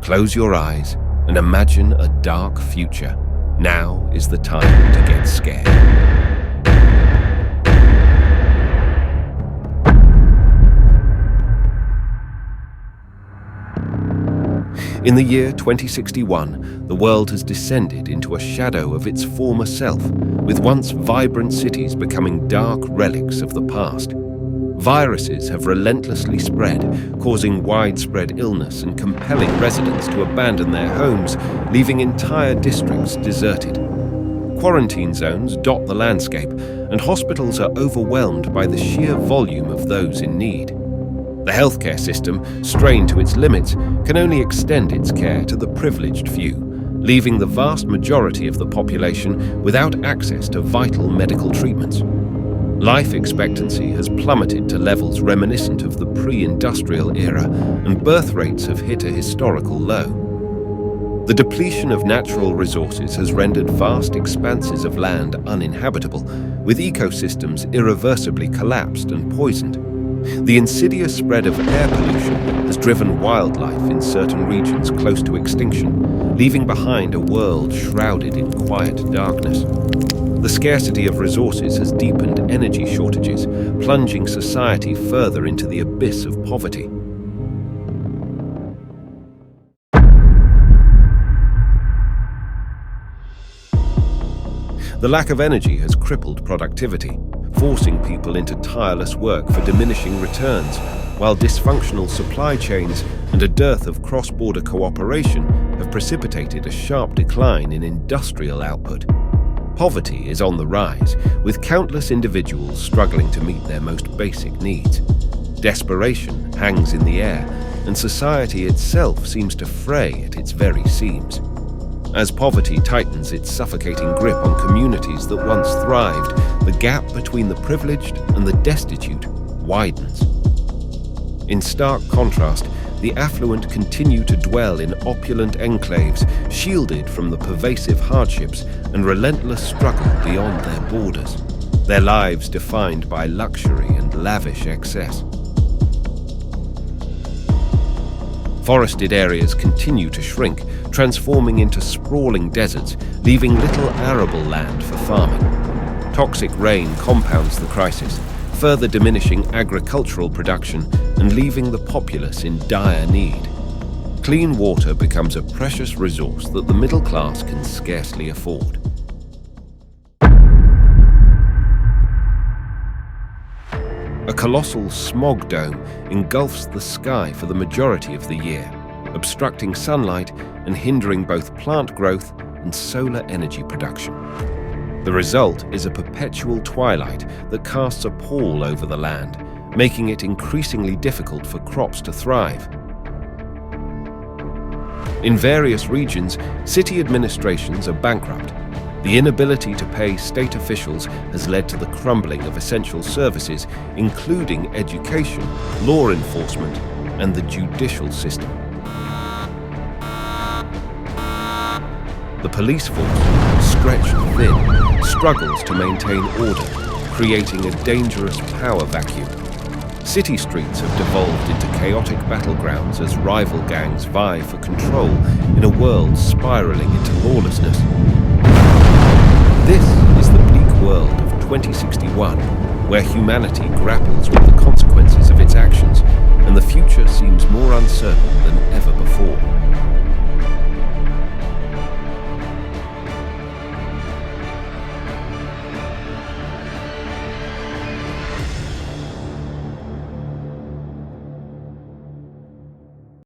Close your eyes and imagine a dark future. Now is the time to get scared. In the year 2061, the world has descended into a shadow of its former self, with once vibrant cities becoming dark relics of the past. Viruses have relentlessly spread, causing widespread illness and compelling residents to abandon their homes, leaving entire districts deserted. Quarantine zones dot the landscape, and hospitals are overwhelmed by the sheer volume of those in need. The healthcare system, strained to its limits, can only extend its care to the privileged few, leaving the vast majority of the population without access to vital medical treatments. Life expectancy has plummeted to levels reminiscent of the pre-industrial era, and birth rates have hit a historical low. The depletion of natural resources has rendered vast expanses of land uninhabitable, with ecosystems irreversibly collapsed and poisoned. The insidious spread of air pollution has driven wildlife in certain regions close to extinction, leaving behind a world shrouded in quiet darkness. The scarcity of resources has deepened energy shortages, plunging society further into the abyss of poverty. The lack of energy has crippled productivity, forcing people into tireless work for diminishing returns, while dysfunctional supply chains and a dearth of cross-border cooperation have precipitated a sharp decline in industrial output. Poverty is on the rise, with countless individuals struggling to meet their most basic needs. Desperation hangs in the air, and society itself seems to fray at its very seams. As poverty tightens its suffocating grip on communities that once thrived, the gap between the privileged and the destitute widens. In stark contrast, the affluent continue to dwell in opulent enclaves, shielded from the pervasive hardships and relentless struggle beyond their borders, their lives defined by luxury and lavish excess. Forested areas continue to shrink, transforming into sprawling deserts, leaving little arable land for farming. Toxic rain compounds the crisis, further diminishing agricultural production and leaving the populace in dire need. Clean water becomes a precious resource that the middle class can scarcely afford. A colossal smog dome engulfs the sky for the majority of the year, obstructing sunlight and hindering both plant growth and solar energy production. The result is a perpetual twilight that casts a pall over the land, making it increasingly difficult for crops to thrive. In various regions, city administrations are bankrupt. The inability to pay state officials has led to the crumbling of essential services, including education, law enforcement, and the judicial system. The police force, stretched thin, struggles to maintain order, creating a dangerous power vacuum. City streets have devolved into chaotic battlegrounds as rival gangs vie for control in a world spiraling into lawlessness. This is the bleak world of 2061, where humanity grapples with the consequences of its actions, and the future seems more uncertain than ever before.